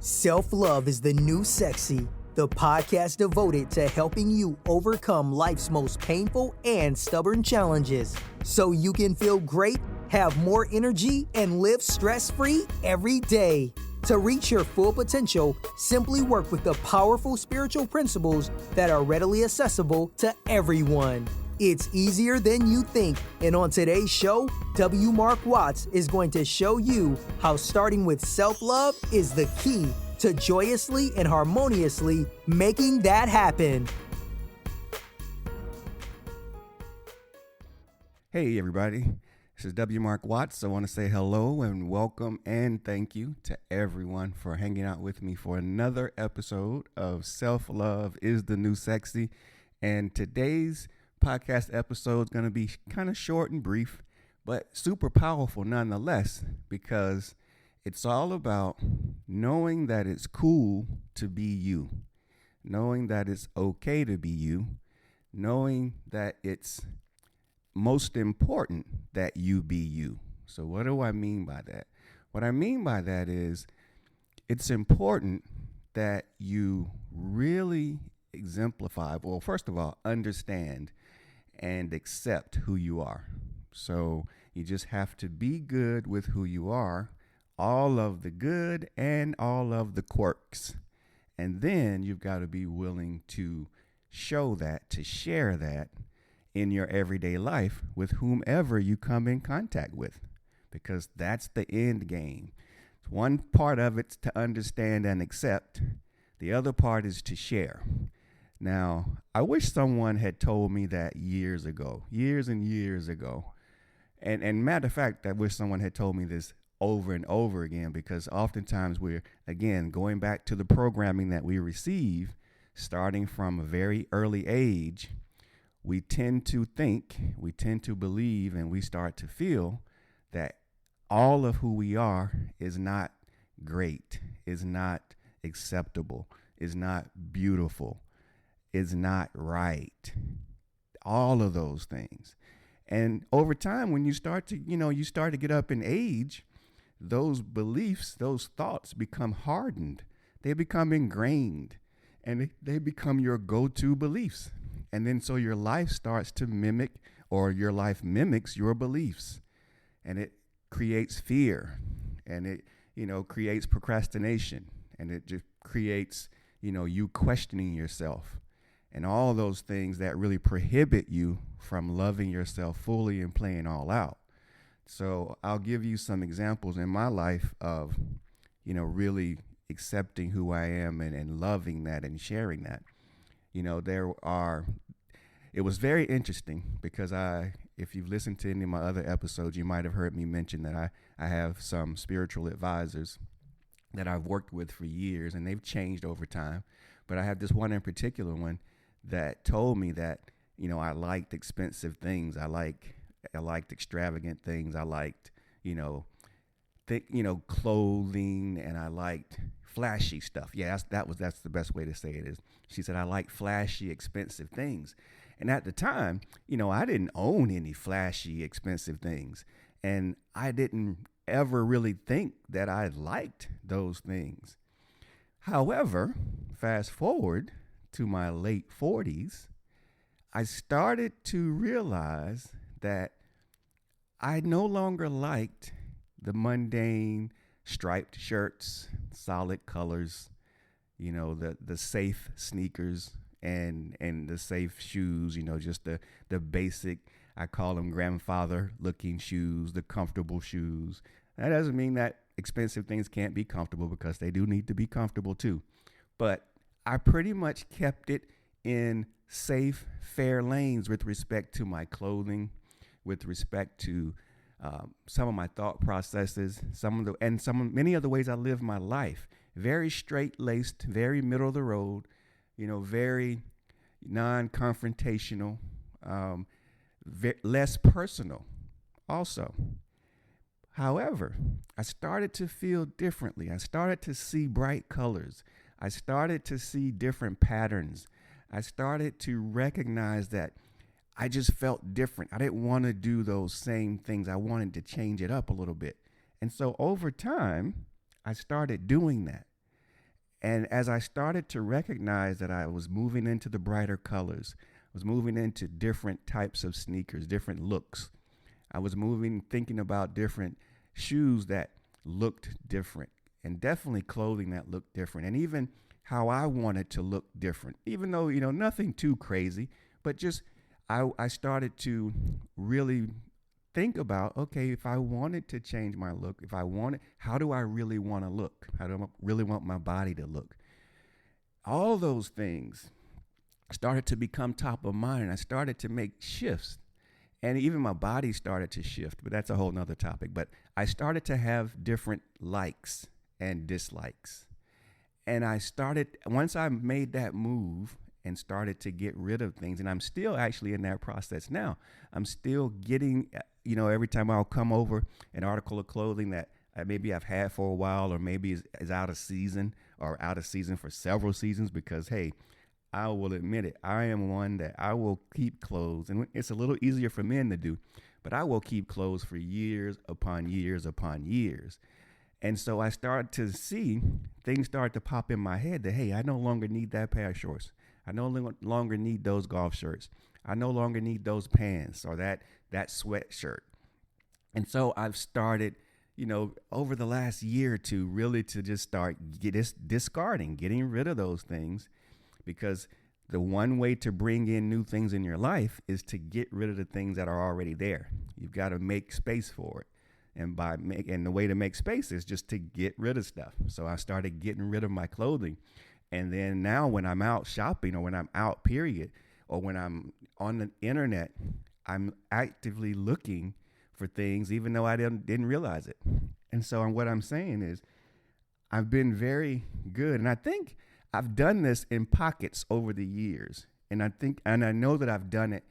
Self-love is the new sexy, the podcast devoted to helping you overcome life's most painful and stubborn challenges so you can feel great, have more energy, and live stress-free every day. To reach your full potential, simply work with the powerful spiritual principles that are readily accessible to everyone. It's easier than you think, and on today's show, W. Mark Watts is going to show you how starting with self-love is the key to joyously and harmoniously making that happen. Hey everybody, this is W. Mark Watts. I want to say hello and welcome and thank you to everyone for hanging out with me for another episode of Self-Love is the New Sexy. And today's podcast episode is going to be kind of short and brief, but super powerful nonetheless, because it's all about knowing that it's cool to be you, knowing that it's okay to be you, knowing that it's most important that you be you. So what do I mean by that? What I mean by that is it's important that you really exemplify, well, first of all, understand and accept who you are. So you just have to be good with who you are, all of the good and all of the quirks. And then you've got to be willing to show that, to share that in your everyday life with whomever you come in contact with, because that's the end game. One part of it's to understand and accept. The other part is to share. Now, I wish someone had told me that years and years ago. And matter of fact, I wish someone had told me this over and over again, because oftentimes we're, again, going back to the programming that we receive, starting from a very early age, we tend to think, we tend to believe, and we start to feel that all of who we are is not great, is not acceptable, is not beautiful, is not right. All of those things. And over time, when you start to get up in age, those beliefs, those thoughts become hardened. They become ingrained, and they become your go-to beliefs. And then so your life starts to mimic, or your life mimics your beliefs. And it creates fear, and it, creates procrastination, and it just creates, you questioning yourself. And all those things that really prohibit you from loving yourself fully and playing all out. So I'll give you some examples in my life of, really accepting who I am and loving that and sharing that. It was very interesting because if you've listened to any of my other episodes, you might have heard me mention that I have some spiritual advisors that I've worked with for years, and they've changed over time. But I have this one in particular one that told me that, I liked expensive things. I liked extravagant things. I liked, clothing, and I liked flashy stuff. Yeah, that's the best way to say it is. She said, I like flashy, expensive things. And at the time, I didn't own any flashy, expensive things. And I didn't ever really think that I liked those things. However, fast forward to my late 40s, I started to realize that I no longer liked the mundane striped shirts, solid colors, the safe sneakers and the safe shoes, just the basic, I call them grandfather looking shoes, the comfortable shoes. That doesn't mean that expensive things can't be comfortable, because they do need to be comfortable too. But I pretty much kept it in safe, fair lanes with respect to my clothing, with respect to some of my thought processes, many of the ways I live my life. Very straight-laced, very middle of the road, very non-confrontational, less personal also. However, I started to feel differently. I started to see bright colors. I started to see different patterns. I started to recognize that I just felt different. I didn't want to do those same things. I wanted to change it up a little bit. And so over time, I started doing that. And as I started to recognize that I was moving into the brighter colors, was moving into different types of sneakers, different looks. I was moving, thinking about different shoes that looked different, and definitely clothing that looked different, and even how I wanted to look different, even though, nothing too crazy, but just I started to really think about, okay, if I wanted to change my look, how do I really want to look? How do I really want my body to look? All those things started to become top of mind, and I started to make shifts. And even my body started to shift, but that's a whole nother topic. But I started to have different likes and dislikes. And once I made that move and started to get rid of things, and I'm still actually in that process now. I'm still getting, every time I'll come over an article of clothing that maybe I've had for a while, or maybe is out of season, or out of season for several seasons, because, hey, I will admit it, I am one that I will keep clothes, and it's a little easier for men to do, but I will keep clothes for years upon years upon years. And so I started to see things start to pop in my head that, hey, I no longer need that pair of shorts. I no longer need those golf shirts. I no longer need those pants or that sweatshirt. And so I've started, over the last year or two, really to just start discarding, getting rid of those things, because the one way to bring in new things in your life is to get rid of the things that are already there. You've got to make space for it. And the way to make space is just to get rid of stuff. So I started getting rid of my clothing. And then now when I'm out shopping, or when I'm out, period, or when I'm on the internet, I'm actively looking for things, even though I didn't realize it. And so what I'm saying is I've been very good. And I think I've done this in pockets over the years. And I know that I've done it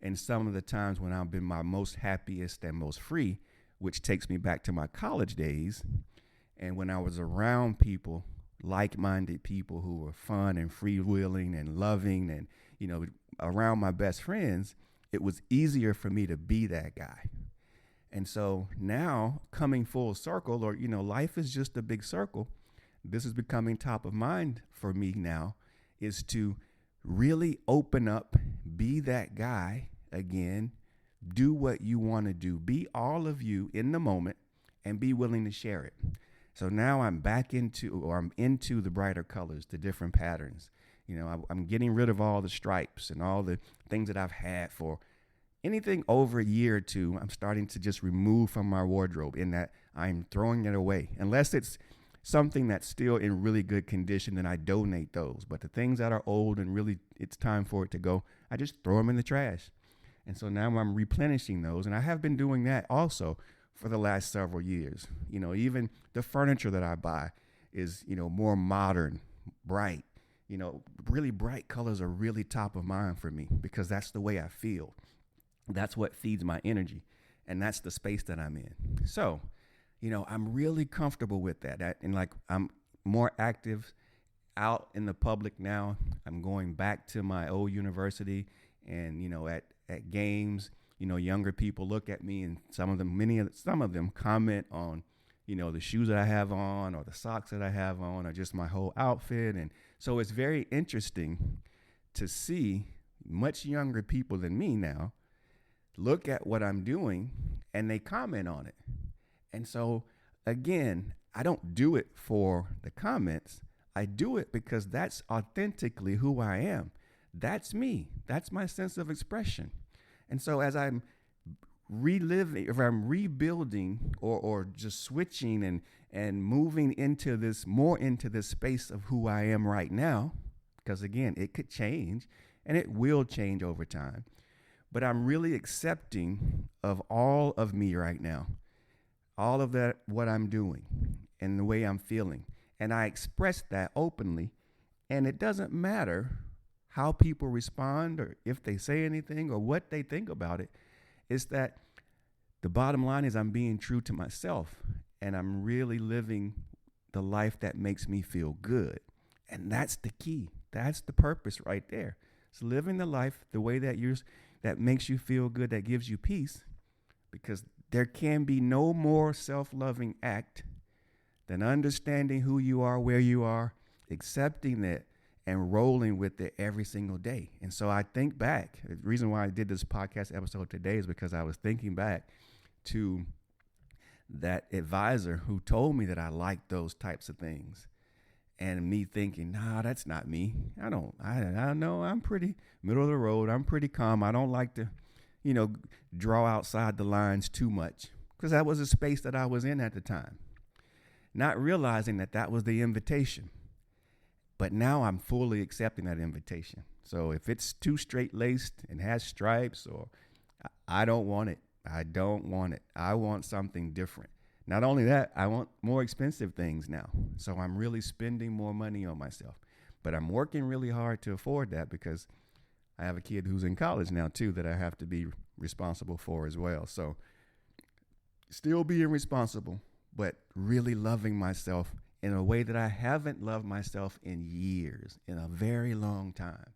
in some of the times when I've been my most happiest and most free, which takes me back to my college days. And when I was around people, like-minded people who were fun and freewheeling and loving, and, around my best friends, it was easier for me to be that guy. And so now, coming full circle, or, life is just a big circle. This is becoming top of mind for me now, is to really open up, be that guy again, do what you want to do, be all of you in the moment, and be willing to share it. So now I'm into the brighter colors, the different patterns. I'm getting rid of all the stripes and all the things that I've had for anything over a year or two. I'm starting to just remove from my wardrobe, in that I'm throwing it away. Unless it's something that's still in really good condition, then I donate those. But the things that are old and really it's time for it to go, I just throw them in the trash. And so now I'm replenishing those. And I have been doing that also for the last several years. Even the furniture that I buy is, more modern, bright. Really bright colors are really top of mind for me, because that's the way I feel. That's what feeds my energy. And that's the space that I'm in. So, I'm really comfortable with that. And I'm more active out in the public now. I'm going back to my old university, and, at games, younger people look at me, and some of them comment on, the shoes that I have on, or the socks that I have on, or just my whole outfit. And so it's very interesting to see much younger people than me now look at what I'm doing, and they comment on it. And so, again, I don't do it for the comments. I do it because that's authentically who I am. That's me. That's my sense of expression. And so as I'm rebuilding or just switching and moving into this space of who I am right now, because again, it could change, and it will change over time. But I'm really accepting of all of me right now, all of that, what I'm doing and the way I'm feeling. And I express that openly, and it doesn't matter how people respond, or if they say anything, or what they think about it. It's that the bottom line is I'm being true to myself, and I'm really living the life that makes me feel good. And that's the key. That's the purpose right there. It's living the life the way that makes you feel good, that gives you peace, because there can be no more self-loving act than understanding who you are, where you are, accepting it and rolling with it every single day. And so I think back, the reason why I did this podcast episode today is because I was thinking back to that advisor who told me that I liked those types of things. And me thinking, nah, that's not me. I know I'm pretty middle of the road. I'm pretty calm. I don't like to, draw outside the lines too much, because that was a space that I was in at the time. Not realizing that that was the invitation. But now I'm fully accepting that invitation. So if it's too straight-laced and has stripes, or I don't want it. I don't want it. I want something different. Not only that, I want more expensive things now. So I'm really spending more money on myself. But I'm working really hard to afford that, because I have a kid who's in college now too that I have to be responsible for as well. So still being responsible, but really loving myself in a way that I haven't loved myself in years, in a very long time.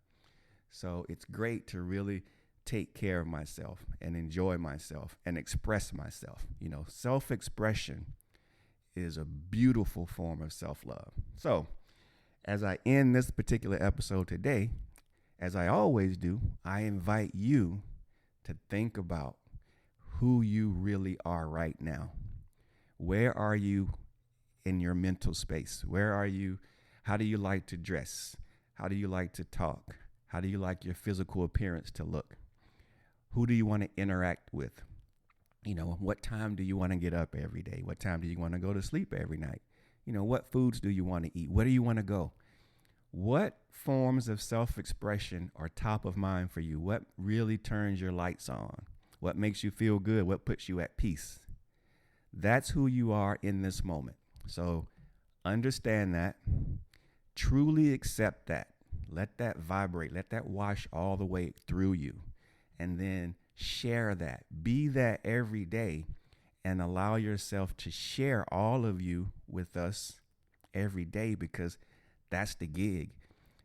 So it's great to really take care of myself and enjoy myself and express myself. Self-expression is a beautiful form of self-love. So as I end this particular episode today, as I always do, I invite you to think about who you really are right now. Where are you in your mental space? Where are you? How do you like to dress? How do you like to talk? How do you like your physical appearance to look? Who do you want to interact with? What time do you want to get up every day? What time do you want to go to sleep every night? What foods do you want to eat? Where do you want to go? What forms of self-expression are top of mind for you? What really turns your lights on? What makes you feel good? What puts you at peace? That's who you are in this moment. So understand that, truly accept that, let that vibrate, let that wash all the way through you, and then share that, be that every day, and allow yourself to share all of you with us every day, because that's the gig.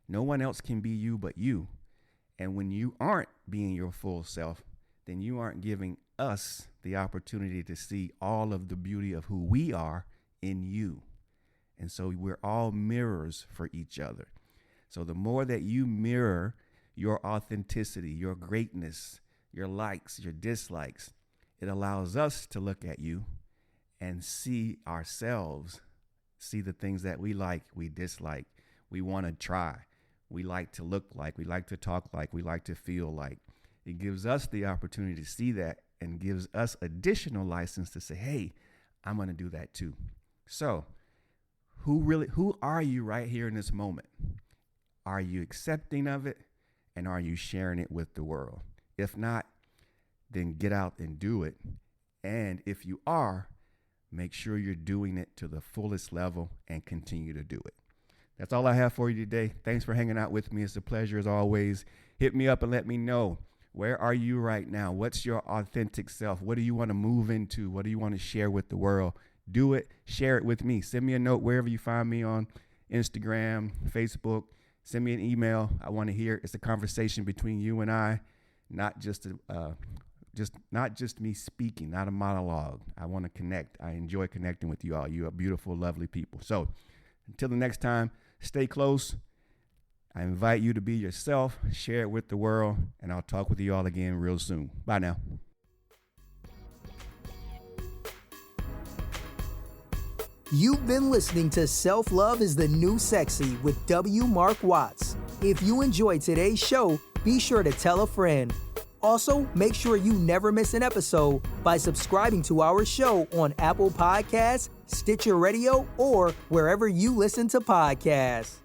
No one else can be you but you. And when you aren't being your full self, then you aren't giving us the opportunity to see all of the beauty of who we are in you. And so we're all mirrors for each other. So the more that you mirror your authenticity, your greatness, your likes, your dislikes, it allows us to look at you and see ourselves, see the things that we like, we dislike, we want to try, we like to look like, we like to talk like, we like to feel like. It gives us the opportunity to see that and gives us additional license to say, hey, I'm going to do that too. So who are you right here in this moment? Are you accepting of it? And are you sharing it with the world? If not, then get out and do it. And if you are, make sure you're doing it to the fullest level and continue to do it. That's all I have for you today. Thanks for hanging out with me. It's a pleasure as always. Hit me up and let me know. Where are you right now? What's your authentic self? What do you want to move into? What do you want to share with the world? Do it. Share it with me. Send me a note wherever you find me on Instagram, Facebook. Send me an email. I want to hear. It's a conversation between you and I, not just me speaking, not a monologue. I want to connect. I enjoy connecting with you all. You are beautiful, lovely people. So until the next time, stay close. I invite you to be yourself, share it with the world, and I'll talk with you all again real soon. Bye now. You've been listening to Self-Love is the New Sexy with W. Mark Watts. If you enjoyed today's show, be sure to tell a friend. Also, make sure you never miss an episode by subscribing to our show on Apple Podcasts, Stitcher Radio, or wherever you listen to podcasts.